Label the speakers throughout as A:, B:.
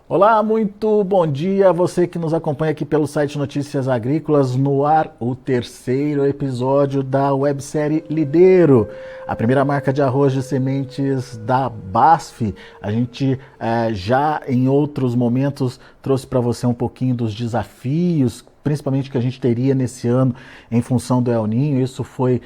A: Olá, muito bom dia a você que nos acompanha aqui pelo site Notícias Agrícolas, no ar o terceiro episódio da websérie Lideiro, a primeira marca de arroz de sementes da BASF. A gente já em outros momentos trouxe para você um pouquinho dos desafios, principalmente que a gente teria nesse ano em função do El Ninho. Isso foi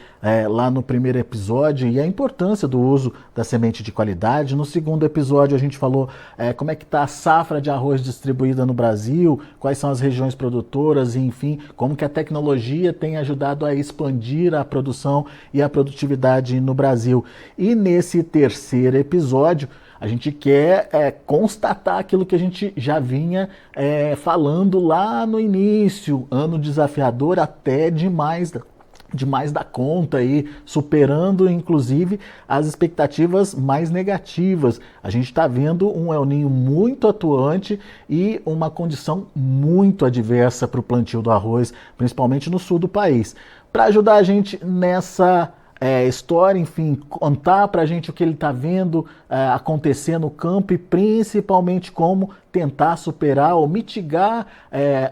A: lá no primeiro episódio, e a importância do uso da semente de qualidade. No segundo episódio a gente falou como é que está a safra de arroz distribuída no Brasil, quais são as regiões produtoras, e enfim, como que a tecnologia tem ajudado a expandir a produção e a produtividade no Brasil. E nesse terceiro episódio a gente quer constatar aquilo que a gente já vinha falando lá no início, ano desafiador até demais da conta aí, superando inclusive as expectativas mais negativas. A gente está vendo um El Ninho muito atuante e uma condição muito adversa para o plantio do arroz, principalmente no sul do país. Para ajudar a gente nessa história, enfim, contar para a gente o que ele está vendo acontecer no campo e principalmente como tentar superar ou mitigar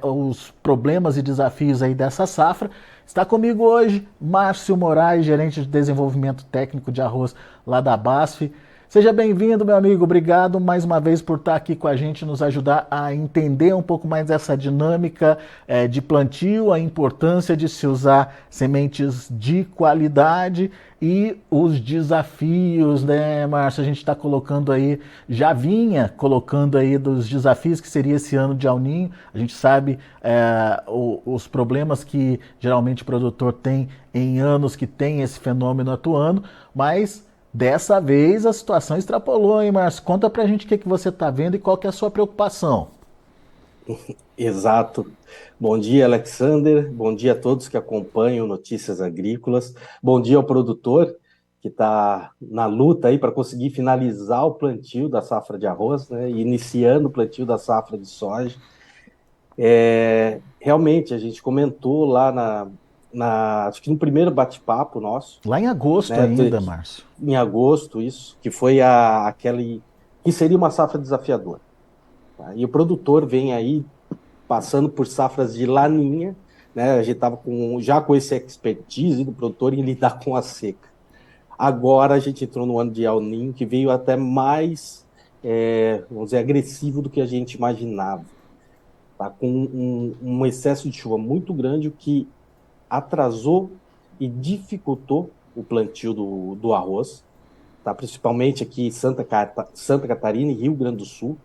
A: os problemas e desafios aí dessa safra. Está comigo hoje Márcio Moraes, gerente de desenvolvimento técnico de arroz lá da BASF. Seja bem-vindo, meu amigo. Obrigado mais uma vez por estar aqui com a gente, nos ajudar a entender um pouco mais essa dinâmica de plantio, a importância de se usar sementes de qualidade e os desafios, né, Márcio? A gente está colocando aí, já vinha colocando aí dos desafios que seria esse ano de El Ninho. A gente sabe os problemas que geralmente o produtor tem em anos que tem esse fenômeno atuando, mas dessa vez a situação extrapolou, hein, Márcio? Conta pra gente o que você tá vendo e qual que é a sua preocupação.
B: Exato. Bom dia, Alexander. Bom dia a todos que acompanham Notícias Agrícolas. Bom dia ao produtor que está na luta aí para conseguir finalizar o plantio da safra de arroz, né? E iniciando o plantio da safra de soja. Realmente, a gente comentou lá acho que no primeiro bate-papo nosso,
A: Lá em agosto
B: né?
A: ainda, Márcio.
B: Em agosto, isso, que foi aquele que seria uma safra desafiadora. Tá? E o produtor vem aí passando por safras de laninha, né? A gente estava já com esse expertise do produtor em lidar com a seca. Agora a gente entrou no ano de El Niño, que veio até mais, vamos dizer, agressivo do que a gente imaginava. Tá? Com um excesso de chuva muito grande, o que atrasou e dificultou o plantio do arroz, tá? Principalmente aqui em Santa Catarina e Rio Grande do Sul.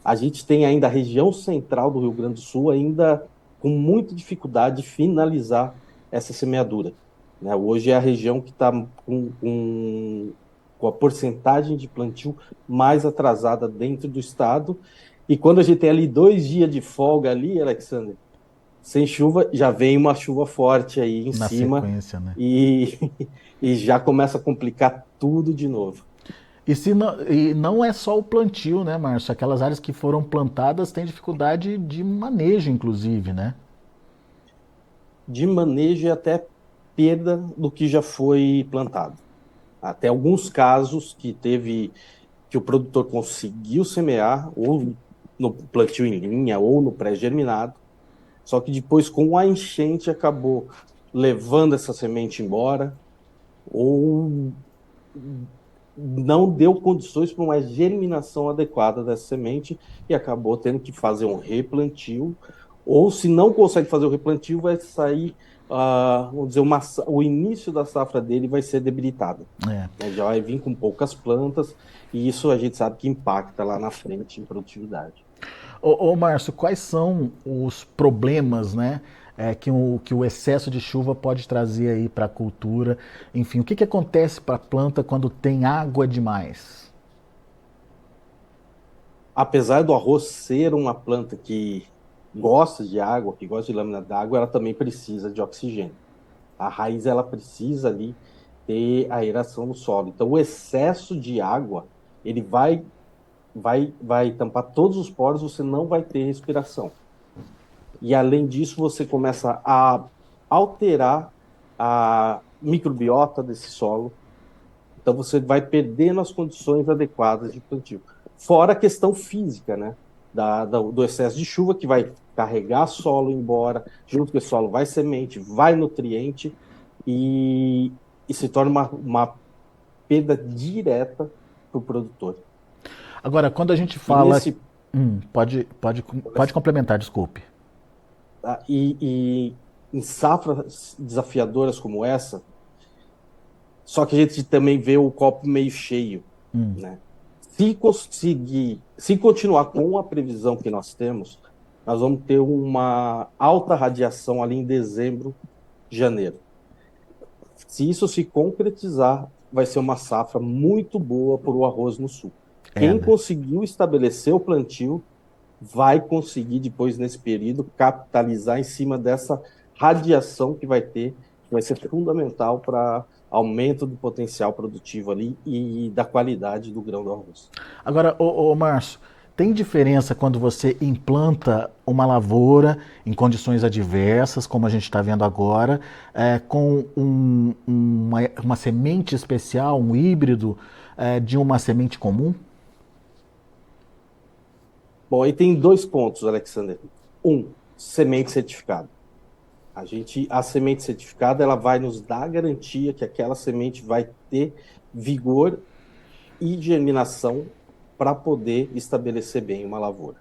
B: A gente tem ainda a região central do Rio Grande do Sul ainda com muita dificuldade de finalizar essa semeadura, né? Hoje é a região que está com a porcentagem de plantio mais atrasada dentro do estado. E quando a gente tem ali 2 dias de folga ali, Alexander, sem chuva, já vem uma chuva forte aí em
A: Na
B: cima
A: sequência, né?
B: e, e já começa a complicar tudo de novo.
A: E não é só o plantio, né, Márcio? Aquelas áreas que foram plantadas têm dificuldade de manejo, inclusive, né?
B: De manejo e até perda do que já foi plantado. Até alguns casos que o produtor conseguiu semear, ou no plantio em linha, ou no pré-germinado, só que depois, com a enchente, acabou levando essa semente embora, ou não deu condições para uma germinação adequada dessa semente e acabou tendo que fazer um replantio, ou se não consegue fazer o replantio, vai sair, vamos dizer, o início da safra dele vai ser debilitado,
A: É.
B: né? Já vai vir com poucas plantas, e isso a gente sabe que impacta lá na frente em produtividade.
A: Márcio, quais são os problemas, né, que o excesso de chuva pode trazer aí para a cultura? Enfim, o que acontece para a planta quando tem água demais?
B: Apesar do arroz ser uma planta que gosta de água, que gosta de lâmina d'água, ela também precisa de oxigênio. A raiz ela precisa ali ter aeração no solo. Então, o excesso de água, ele vai tampar todos os poros, você não vai ter respiração. E além disso, você começa a alterar a microbiota desse solo. Então, você vai perdendo as condições adequadas de plantio. Fora a questão física, né? do excesso de chuva, que vai carregar solo embora, junto com o solo vai semente, vai nutriente, e se torna uma perda direta para o produtor.
A: Agora, quando a gente
B: E
A: fala.
B: nesse
A: Pode complementar, desculpe.
B: e em safras desafiadoras como essa, só que a gente também vê o copo meio cheio, né? Se continuar com a previsão que nós temos, nós vamos ter uma alta radiação ali em dezembro, janeiro. Se isso se concretizar, vai ser uma safra muito boa para o arroz no sul. Quem
A: Né?
B: conseguiu estabelecer o plantio vai conseguir depois, nesse período, capitalizar em cima dessa radiação que vai ter, que vai ser fundamental para aumento do potencial produtivo ali e da qualidade do grão do arroz.
A: Agora, Márcio, tem diferença quando você implanta uma lavoura em condições adversas, como a gente está vendo agora, com uma semente especial, um híbrido de uma semente comum?
B: Bom, aí tem 2 pontos, Alexander. Semente certificada. A semente certificada, ela vai nos dar a garantia que aquela semente vai ter vigor e germinação para poder estabelecer bem uma lavoura.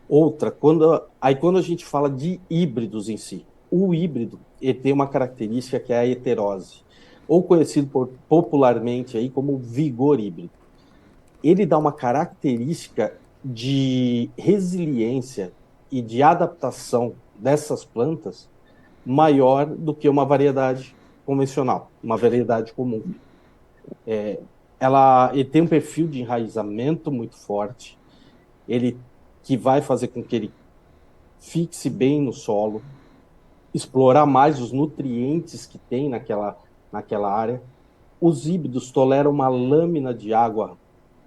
B: Outra, quando a gente fala de híbridos em si, o híbrido ele tem uma característica que é a heterose, ou conhecido popularmente aí como vigor híbrido. Ele dá uma característica de resiliência e de adaptação dessas plantas maior do que uma variedade convencional, uma variedade comum. Ele tem um perfil de enraizamento muito forte, que vai fazer com que ele fixe bem no solo, explorar mais os nutrientes que tem naquela área. Os híbridos toleram uma lâmina de água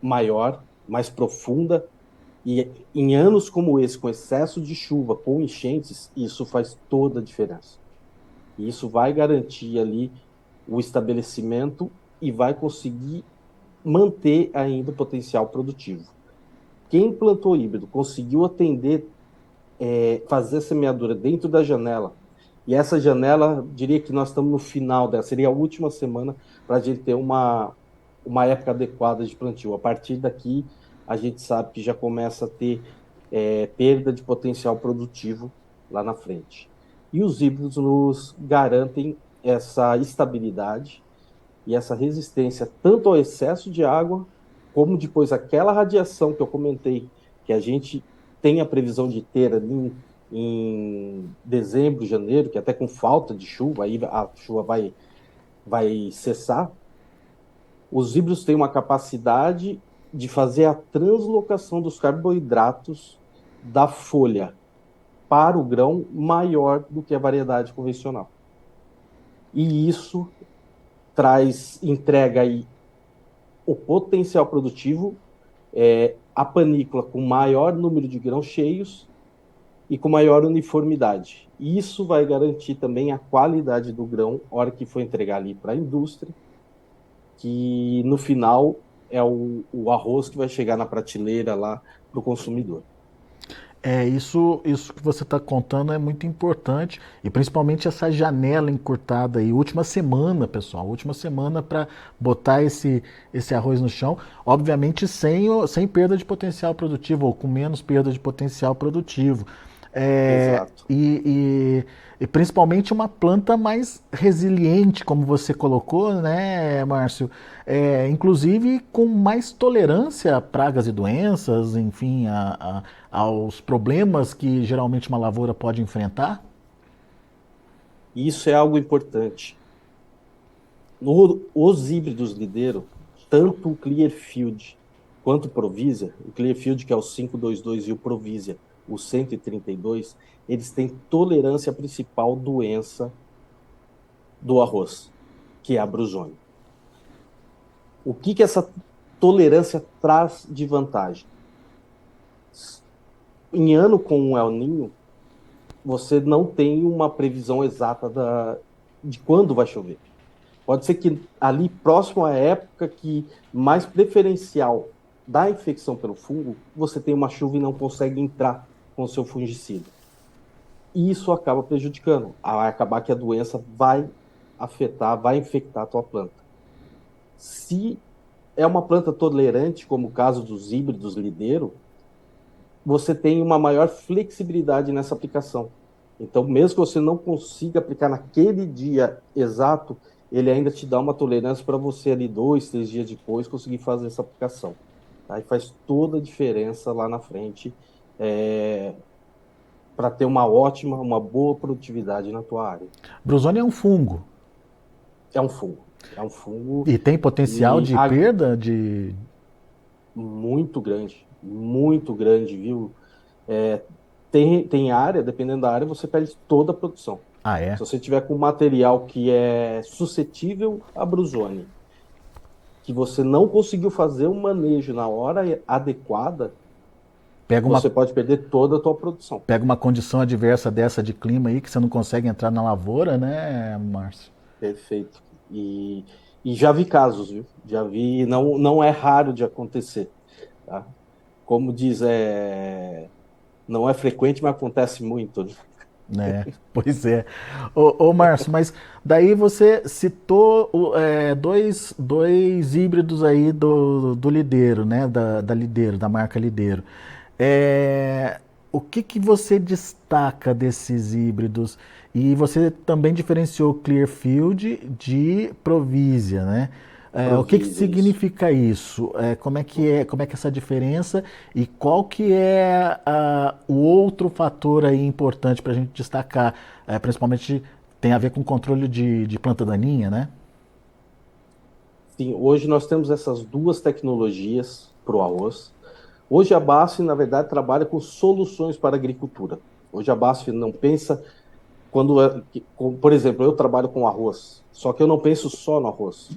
B: maior, mais profunda, e em anos como esse, com excesso de chuva, com enchentes, isso faz toda a diferença. E isso vai garantir ali o estabelecimento e vai conseguir manter ainda o potencial produtivo. Quem plantou híbrido conseguiu atender, fazer a semeadura dentro da janela, e essa janela, diria que nós estamos no final dela, seria a última semana para a gente ter uma época adequada de plantio. A partir daqui, a gente sabe que já começa a ter perda de potencial produtivo lá na frente. E os híbridos nos garantem essa estabilidade e essa resistência tanto ao excesso de água, como depois aquela radiação que eu comentei, que a gente tem a previsão de ter ali em dezembro, janeiro, que até com falta de chuva, aí a chuva vai cessar. Os híbridos têm uma capacidade de fazer a translocação dos carboidratos da folha para o grão maior do que a variedade convencional. E isso entrega aí o potencial produtivo, a panícula com maior número de grãos cheios e com maior uniformidade. Isso vai garantir também a qualidade do grão, na hora que for entregar ali para a indústria, que no final é o arroz que vai chegar na prateleira lá para o consumidor.
A: Isso que você está contando é muito importante, e principalmente essa janela encurtada aí, última semana, pessoal, última semana para botar esse arroz no chão, obviamente sem perda de potencial produtivo, ou com menos perda de potencial produtivo.
B: Exato.
A: E principalmente uma planta mais resiliente, como você colocou, né, Márcio? Inclusive com mais tolerância a pragas e doenças, enfim, aos problemas que geralmente uma lavoura pode enfrentar?
B: Isso é algo importante. Os híbridos Lidero, tanto o Clearfield quanto o Provisia, o Clearfield que é o 522 e o Provisia, o 132, eles têm tolerância à principal doença do arroz, que é a brusômia. O que essa tolerância traz de vantagem? Em ano com o El Niño, você não tem uma previsão exata de quando vai chover. Pode ser que ali próximo à época que mais preferencial da infecção pelo fungo, você tem uma chuva e não consegue entrar com o seu fungicida. E isso acaba prejudicando. Vai acabar que a doença vai afetar, vai infectar a tua planta. Se é uma planta tolerante, como o caso dos híbridos lideiro, você tem uma maior flexibilidade nessa aplicação. Então, mesmo que você não consiga aplicar naquele dia exato, ele ainda te dá uma tolerância para você ali 2, 3 dias depois conseguir fazer essa aplicação. Aí faz toda a diferença lá na frente para ter uma boa produtividade na tua área.
A: Brusônia é um fungo.
B: É um fungo. É um fungo.
A: E tem potencial de perda de...
B: Muito grande, viu? Tem área, dependendo da área, você perde toda a produção.
A: Ah, é?
B: Se você tiver com material que é suscetível a brusônia, que você não conseguiu fazer o manejo na hora adequada, você pode perder toda a tua produção.
A: Pega uma condição adversa dessa de clima aí, que você não consegue entrar na lavoura, né, Márcio?
B: Perfeito. E já vi casos, viu? Já vi, não é raro de acontecer. Tá? Como diz, não é frequente, mas acontece muito.
A: Né? Pois é. Ô Márcio, mas daí você citou dois híbridos aí do Lideiro, né? Da Lideiro, da marca Lideiro. O que você destaca desses híbridos? E você também diferenciou Clearfield de Provisia, né? O que significa isso? Como é que é essa diferença e qual que é o outro fator aí importante para a gente destacar? Principalmente tem a ver com controle de planta daninha, né?
B: Sim, hoje nós temos essas duas tecnologias para o arroz. Hoje a BASF, na verdade, trabalha com soluções para a agricultura. Hoje a BASF não pensa... Por exemplo, eu trabalho com arroz, só que eu não penso só no arroz.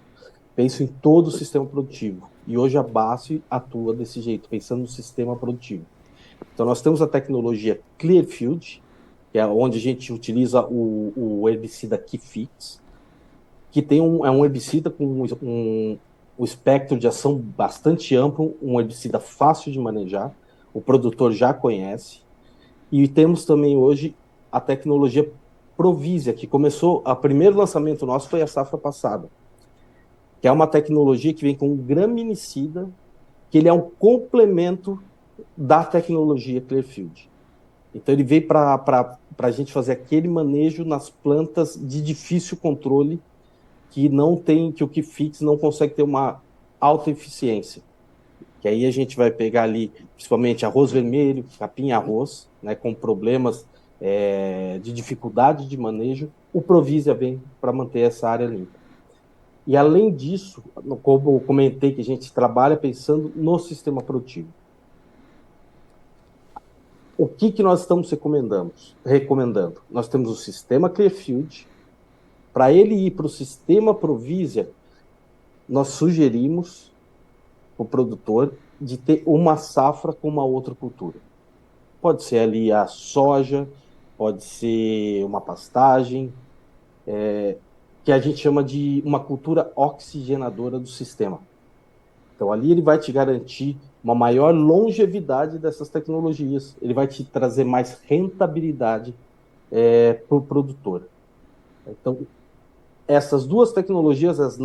B: Penso em todo o sistema produtivo. E hoje a BASF atua desse jeito, pensando no sistema produtivo. Então, nós temos a tecnologia Clearfield, que é onde a gente utiliza o herbicida Kifix, que tem um herbicida com um espectro de ação bastante amplo, um herbicida fácil de manejar, o produtor já conhece. E temos também hoje a tecnologia Provisia, que começou, o primeiro lançamento nosso foi a safra passada, que é uma tecnologia que vem com um graminicida, que ele é um complemento da tecnologia Clearfield. Então ele veio para a gente fazer aquele manejo nas plantas de difícil controle, que o Kifix não consegue ter uma alta eficiência. Que aí a gente vai pegar ali, principalmente arroz vermelho, capim-arroz, né, com problemas de dificuldade de manejo, o Provisia vem para manter essa área limpa. E além disso, como eu comentei, que a gente trabalha pensando no sistema produtivo. O que nós estamos recomendando? Nós temos o sistema Clearfield. Para ele ir para o sistema Provisia, nós sugerimos o produtor de ter uma safra com uma outra cultura. Pode ser ali a soja, pode ser uma pastagem, que a gente chama de uma cultura oxigenadora do sistema. Então, ali ele vai te garantir uma maior longevidade dessas tecnologias, ele vai te trazer mais rentabilidade para o produtor. Então, essas duas tecnologias, elas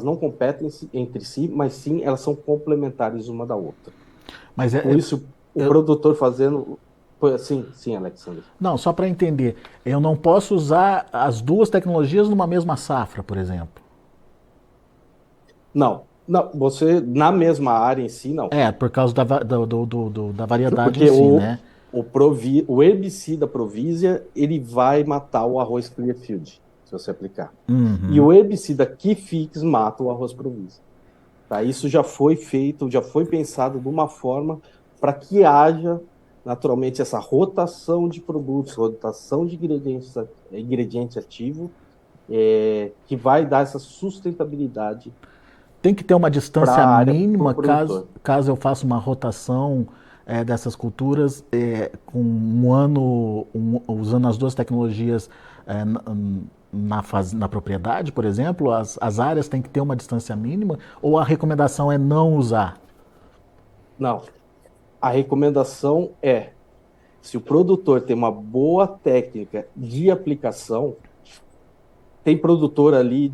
B: não competem entre si, mas sim, elas são complementares uma da outra.
A: Mas
B: por isso, o produtor fazendo... Sim, Alexandre.
A: Não, só para entender, eu não posso usar as duas tecnologias numa mesma safra, por exemplo?
B: Não, você, na mesma área em si, não.
A: Por causa da variedade
B: porque
A: em si, né?
B: O herbicida Provisia, ele vai matar o arroz Clearfield, se você aplicar.
A: Uhum.
B: E o herbicida Kifix mata o arroz Provisia. Tá? Isso já foi feito, já foi pensado de uma forma para que haja, naturalmente, essa rotação de produtos, rotação de ingrediente ativo, que vai dar essa sustentabilidade.
A: Tem que ter uma distância mínima caso eu faça uma rotação dessas culturas com um ano usando as duas tecnologias na propriedade, por exemplo? As áreas têm que ter uma distância mínima ou a recomendação é não usar?
B: Não, a recomendação é, se o produtor tem uma boa técnica de aplicação, tem produtor ali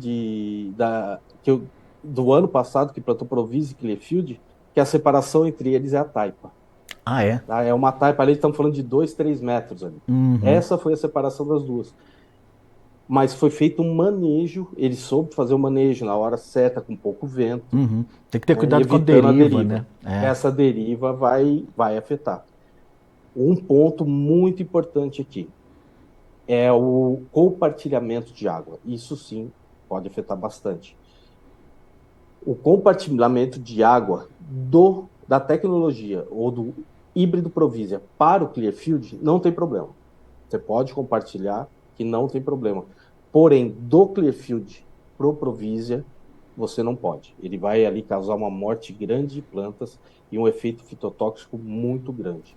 B: do ano passado que plantou Provise e Clearfield, que a separação entre eles é a taipa.
A: Ah, é?
B: Tá? É uma taipa ali, estamos falando de 2, 3 metros ali.
A: Uhum.
B: Essa foi a separação das duas. Mas foi feito um manejo, ele soube fazer o manejo na hora certa, com pouco vento.
A: Uhum. Tem que ter cuidado com a
B: evitando
A: deriva, né?
B: Essa deriva vai afetar. Um ponto muito importante aqui é o compartilhamento de água. Isso sim pode afetar bastante. O compartilhamento de água da tecnologia ou do híbrido Provisia para o Clearfield não tem problema. Você pode compartilhar, que não tem problema. Porém, do Clearfield para o Provisia, você não pode. Ele vai ali causar uma morte grande de plantas e um efeito fitotóxico muito grande.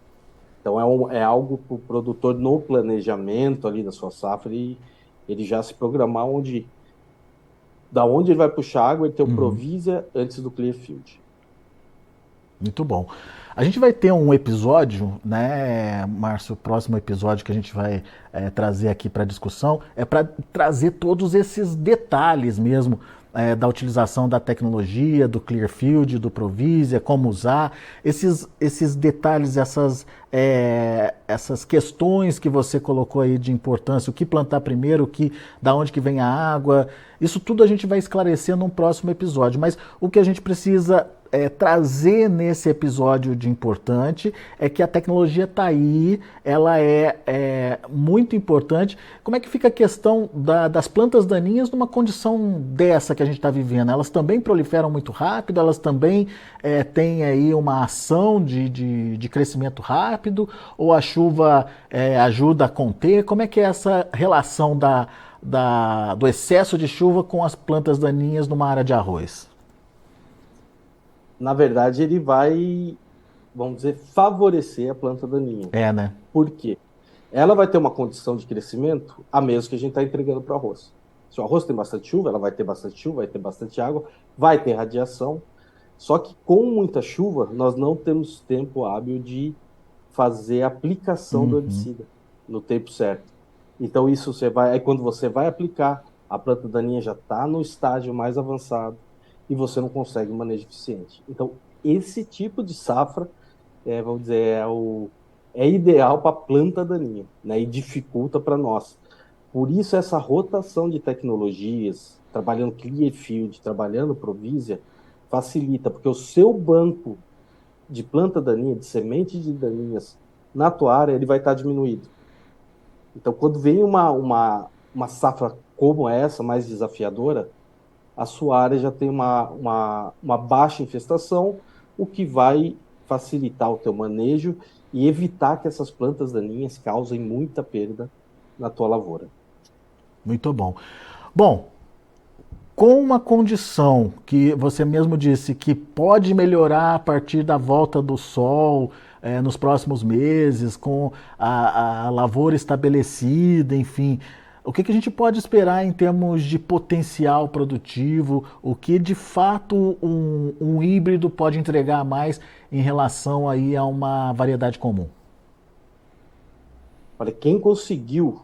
B: Então, é algo para o produtor no planejamento ali da sua safra, ele já se programar da onde ele vai puxar água e ter o Provisia antes do Clearfield.
A: Muito bom. A gente vai ter um episódio, né, Márcio? O próximo episódio que a gente vai trazer aqui para discussão é para trazer todos esses detalhes mesmo da utilização da tecnologia, do Clearfield, do Provisia, como usar, esses detalhes, essas questões que você colocou aí de importância, o que plantar primeiro, da onde que vem a água, isso tudo a gente vai esclarecer num próximo episódio, mas o que a gente precisa trazer nesse episódio de importante é que a tecnologia está aí, ela é muito importante. Como é que fica a questão das plantas daninhas numa condição dessa que a gente está vivendo? Elas também proliferam muito rápido, elas também têm aí uma ação de crescimento rápido, ou a chuva ajuda a conter? Como é que é essa relação do excesso de chuva com as plantas daninhas numa área de arroz?
B: Na verdade, ele vai, vamos dizer, favorecer a planta daninha.
A: Né?
B: Por quê? Ela vai ter uma condição de crescimento a mesma que a gente está entregando para o arroz. Se o arroz tem bastante chuva, ela vai ter bastante chuva, vai ter bastante água, vai ter radiação. Só que com muita chuva, nós não temos tempo hábil de fazer a aplicação do herbicida no tempo certo. Então, isso aí quando você vai aplicar, a planta daninha já está no estágio mais avançado e você não consegue um manejo eficiente. Então, esse tipo de safra, vamos dizer, é ideal para a planta daninha, né? E dificulta para nós. Por isso, essa rotação de tecnologias, trabalhando Clearfield, trabalhando Provisia, facilita, porque o seu banco de planta daninha, de semente de daninhas na tua área, ele vai estar diminuído. Então, quando vem uma safra como essa, mais desafiadora, a sua área já tem uma baixa infestação, o que vai facilitar o teu manejo e evitar que essas plantas daninhas causem muita perda na tua lavoura.
A: Muito bom. Bom, com uma condição que você mesmo disse que pode melhorar a partir da volta do sol nos próximos meses, com a lavoura estabelecida, enfim, o que a gente pode esperar em termos de potencial produtivo? O que de fato um híbrido pode entregar mais em relação aí a uma variedade comum?
B: Olha, quem conseguiu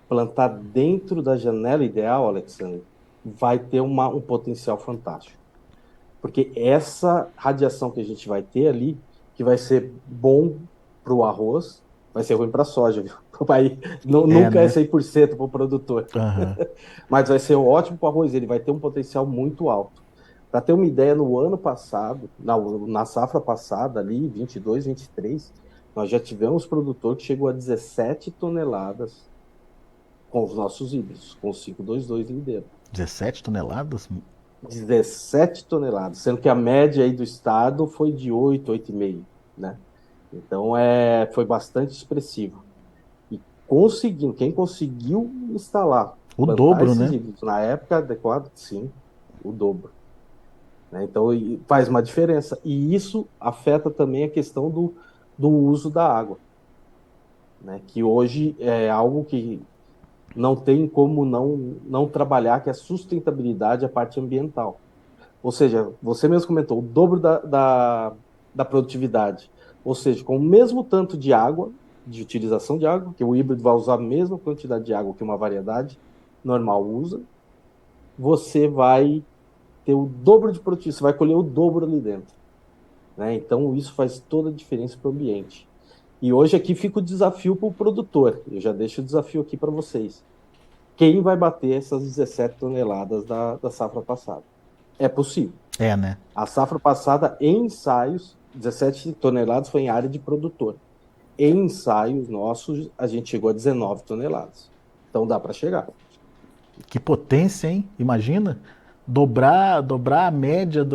B: plantar dentro da janela ideal, Alexandre, vai ter um potencial fantástico. Porque essa radiação que a gente vai ter ali, que vai ser bom para o arroz, vai ser ruim para a soja, viu? Nunca é 100% para o produtor. Mas vai ser ótimo para o arroz, ele vai ter um potencial muito alto. Para ter uma ideia, no ano passado, na safra passada ali, 22, 23, nós já tivemos produtor que chegou a 17 toneladas com os nossos híbridos, com o 522 Lideiro.
A: 17 toneladas?
B: 17 toneladas, sendo que a média aí do estado foi de 8, 8,5, né? Então, foi bastante expressivo. E quem conseguiu instalar,
A: o dobro,
B: esses
A: né?
B: híbridos na época adequada, sim, o dobro. Né? Então, faz uma diferença. E isso afeta também a questão do uso da água, né? Que hoje é algo que não tem como não trabalhar que a sustentabilidade é a parte ambiental. Ou seja, você mesmo comentou, o dobro da produtividade. Ou seja, com o mesmo tanto de água, de utilização de água, que o híbrido vai usar a mesma quantidade de água que uma variedade normal usa, você vai ter o dobro de produtividade, você vai colher o dobro ali dentro. Né? Então, isso faz toda a diferença para o ambiente. E hoje aqui fica o desafio para o produtor. Eu já deixo o desafio aqui para vocês. Quem vai bater essas 17 toneladas da safra passada? É possível.
A: É, né?
B: A safra passada, em ensaios, 17 toneladas foi em área de produtor. Em ensaios nossos, a gente chegou a 19 toneladas. Então dá para chegar.
A: Que potência, hein? Imagina dobrar a média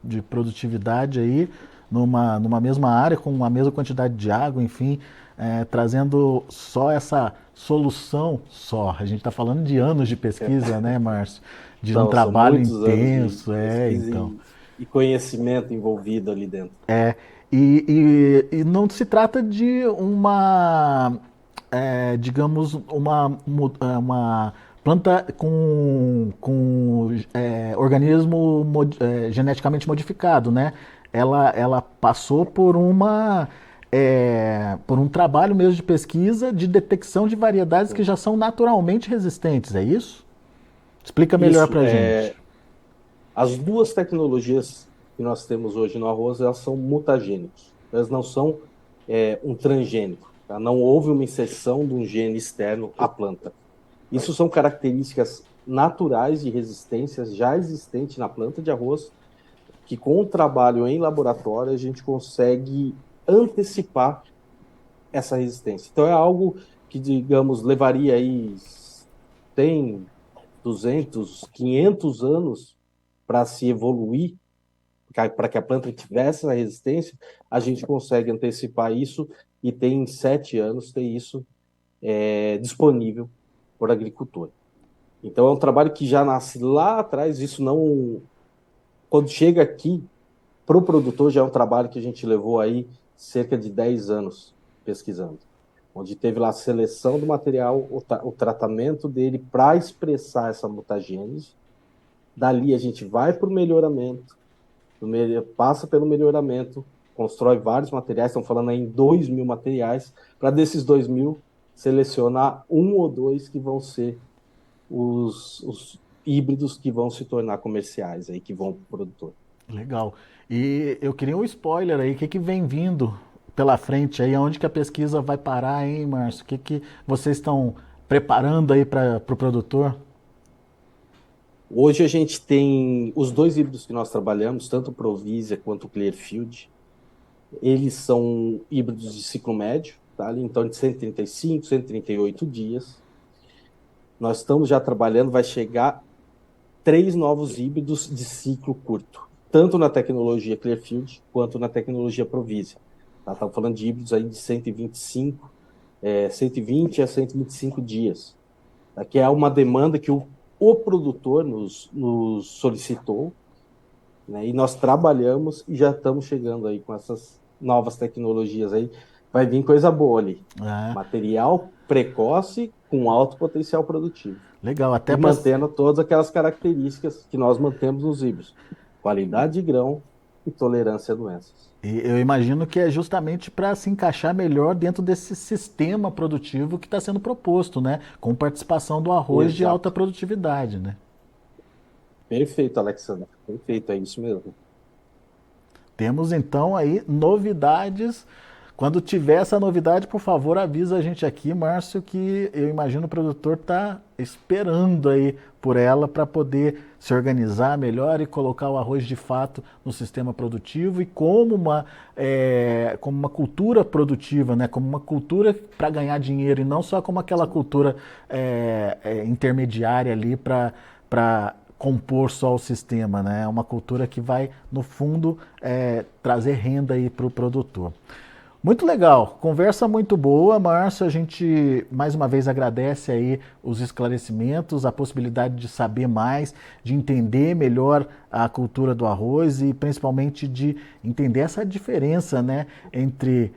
A: de produtividade aí numa mesma área, com a mesma quantidade de água, enfim, trazendo só essa solução só. A gente está falando de anos de pesquisa, né, Márcio? De um
B: São
A: trabalho
B: muitos anos
A: intenso,
B: de pesquisa
A: então.
B: e conhecimento envolvido ali dentro.
A: E não se trata de digamos, uma planta com organismo geneticamente modificado, né? Ela passou por um trabalho mesmo de pesquisa de detecção de variedades que já são naturalmente resistentes, é isso? Explica melhor
B: Isso,
A: para a gente.
B: as duas tecnologias que nós temos hoje no arroz, elas são mutagênicos. Elas não são um transgênico. Tá? Não houve uma inserção de um gene externo à planta. Isso são características naturais de resistências já existentes na planta de arroz, que com o trabalho em laboratório a gente consegue antecipar essa resistência. Então é algo que, digamos, levaria aí 100, 200, 500 anos para se evoluir, para que a planta tivesse essa resistência, a gente consegue antecipar isso e tem em 7 anos ter isso disponível para o agricultor. Então é um trabalho que já nasce lá atrás, isso não... Quando chega aqui, para o produtor já é um trabalho que a gente levou aí cerca de 10 anos pesquisando, onde teve lá a seleção do material, o tratamento dele para expressar essa mutagênese. Dali a gente vai para o melhoramento, passa pelo melhoramento, constrói vários materiais, estão falando aí em 2.000 materiais, para desses 2.000 selecionar um ou dois que vão ser os híbridos que vão se tornar comerciais, aí, que vão para o produtor.
A: Legal. E eu queria um spoiler aí, o que vem vindo pela frente aí, aonde que a pesquisa vai parar, hein, Márcio? O que vocês estão preparando aí para o produtor?
B: Hoje a gente tem os dois híbridos que nós trabalhamos, tanto o Provisia quanto o Clearfield. Eles são híbridos de ciclo médio, tá? Então de 135, 138 dias. Nós estamos já trabalhando, vai chegar 3 novos híbridos de ciclo curto, tanto na tecnologia Clearfield quanto na tecnologia Provisia. Tá? Estamos falando de híbridos aí de 120 a 125 dias. Tá? Que é uma demanda que o produtor nos solicitou, né? E nós trabalhamos e já estamos chegando aí com essas novas tecnologias aí. Vai vir coisa boa ali. Material precoce com alto potencial produtivo.
A: Legal, até
B: e mantendo todas aquelas características que nós mantemos nos híbridos. Qualidade de grão e tolerância a doenças.
A: E eu imagino que é justamente para se encaixar melhor dentro desse sistema produtivo que está sendo proposto, né? Com participação do arroz de alta produtividade, né?
B: Perfeito, Alexandre. Perfeito, é isso mesmo.
A: Temos então aí novidades. Quando tiver essa novidade, por favor, avisa a gente aqui, Márcio, que eu imagino o produtor está esperando aí por ela para poder se organizar melhor e colocar o arroz de fato no sistema produtivo e como uma cultura produtiva, né? Como uma cultura para ganhar dinheiro e não só como aquela cultura intermediária ali para compor só o sistema, né? É uma cultura que vai, no fundo, trazer renda aí para o produtor. Muito legal, conversa muito boa, Márcio. A gente mais uma vez agradece aí os esclarecimentos, a possibilidade de saber mais, de entender melhor a cultura do arroz e principalmente de entender essa diferença, né, entre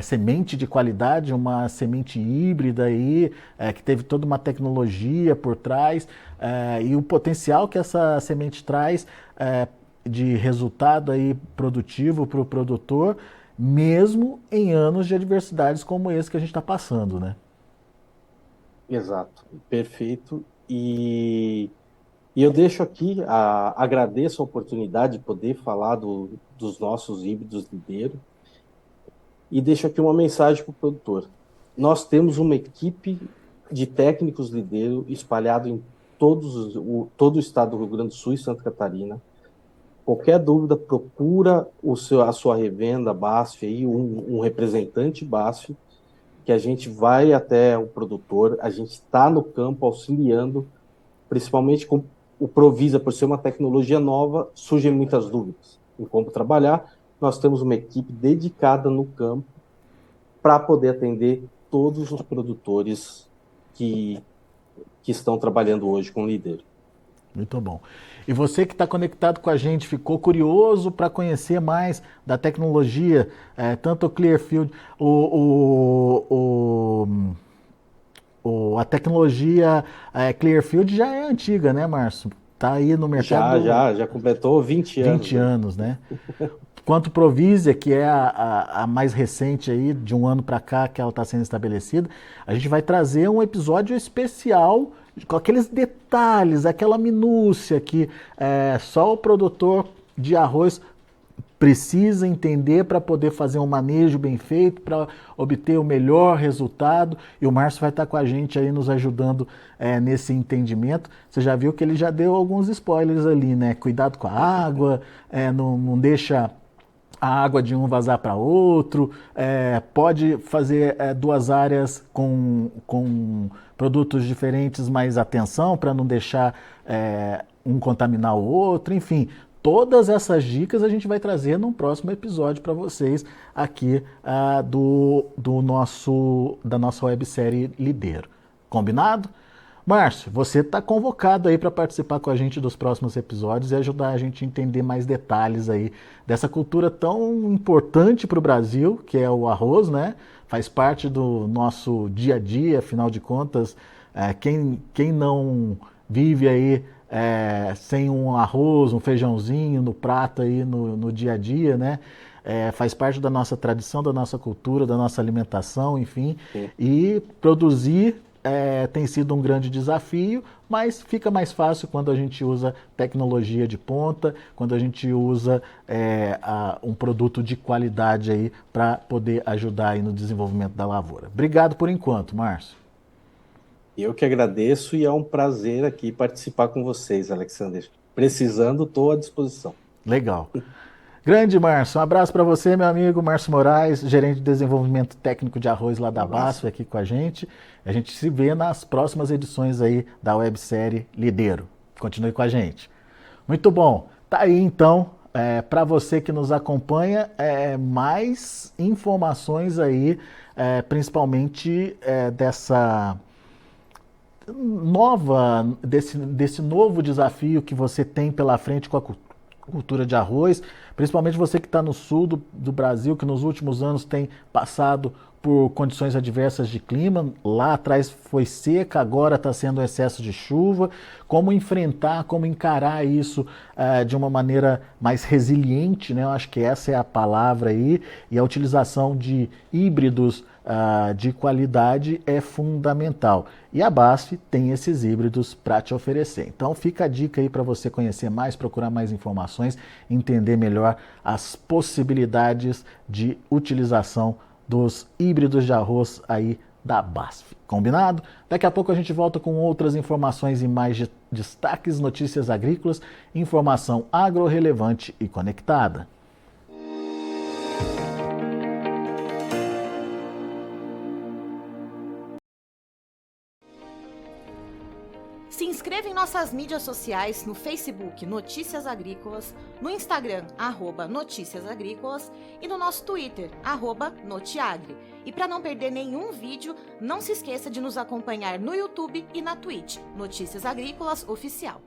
A: semente de qualidade, uma semente híbrida aí, que teve toda uma tecnologia por trás, e o potencial que essa semente traz de resultado aí produtivo para o produtor, mesmo em anos de adversidades como esse que a gente está passando, né?
B: Exato, perfeito. E eu deixo aqui, agradeço a oportunidade de poder falar dos nossos híbridos Lidero e deixo aqui uma mensagem para o produtor. Nós temos uma equipe de técnicos Lidero espalhado em todo o estado do Rio Grande do Sul e Santa Catarina. Qualquer dúvida, procura a sua revenda BASF, aí, um representante BASF, que a gente vai até o produtor, a gente está no campo auxiliando, principalmente com o Provisa, por ser uma tecnologia nova, surgem muitas dúvidas em como trabalhar. Nós temos uma equipe dedicada no campo para poder atender todos os produtores que estão trabalhando hoje com o Lidero.
A: Muito bom. E você que está conectado com a gente, ficou curioso para conhecer mais da tecnologia, tanto o Clearfield, a tecnologia Clearfield já é antiga, né, Márcio? Está aí no mercado.
B: Já completou 20 anos.
A: 20 anos, né? Quanto Provisia, que é a mais recente aí, de um ano para cá que ela está sendo estabelecida, a gente vai trazer um episódio especial com aqueles detalhes, aquela minúcia que só o produtor de arroz precisa entender para poder fazer um manejo bem feito, para obter o melhor resultado. E o Márcio vai estar com a gente aí nos ajudando nesse entendimento. Você já viu que ele já deu alguns spoilers ali, né? Cuidado com a água, não deixa a água de um vazar para outro, pode fazer 2 áreas com produtos diferentes, mas atenção para não deixar um contaminar o outro, enfim. Todas essas dicas a gente vai trazer num próximo episódio para vocês aqui da nossa websérie Lidero. Combinado? Márcio, você está convocado aí para participar com a gente dos próximos episódios e ajudar a gente a entender mais detalhes aí dessa cultura tão importante para o Brasil, que é o arroz, né? Faz parte do nosso dia a dia, afinal de contas, quem não vive aí sem um arroz, um feijãozinho no prato aí no dia a dia, né? Faz parte da nossa tradição, da nossa cultura, da nossa alimentação, enfim. Sim. E produzir tem sido um grande desafio, mas fica mais fácil quando a gente usa tecnologia de ponta, quando a gente usa um produto de qualidade aí para poder ajudar aí no desenvolvimento da lavoura. Obrigado por enquanto, Márcio.
B: Eu que agradeço e é um prazer aqui participar com vocês, Alexander. Precisando, estou à disposição.
A: Legal. Grande Márcio, um abraço para você, meu amigo Márcio Moraes, gerente de desenvolvimento técnico de arroz lá da BASF, aqui com a gente. A gente se vê nas próximas edições aí da websérie Lidero. Continue com a gente. Muito bom. Tá aí então, para você que nos acompanha, mais informações aí, principalmente desse novo desafio que você tem pela frente com a cultura de arroz, principalmente você que está no sul do Brasil, que nos últimos anos tem passado por condições adversas de clima. Lá atrás foi seca, agora está sendo excesso de chuva. Como enfrentar, como encarar isso de uma maneira mais resiliente, né? Eu acho que essa é a palavra aí. E a utilização de híbridos de qualidade é fundamental. E a BASF tem esses híbridos para te oferecer. Então fica a dica aí para você conhecer mais, procurar mais informações, entender melhor as possibilidades de utilização dos híbridos de arroz aí da BASF. Combinado? Daqui a pouco a gente volta com outras informações e mais destaques, notícias agrícolas, informação agro-relevante e conectada.
C: Se inscreva em nossas mídias sociais, no Facebook Notícias Agrícolas, no Instagram @Notícias Agrícolas e no nosso Twitter @Notiagre. E para não perder nenhum vídeo, não se esqueça de nos acompanhar no YouTube e na Twitch, Notícias Agrícolas Oficial.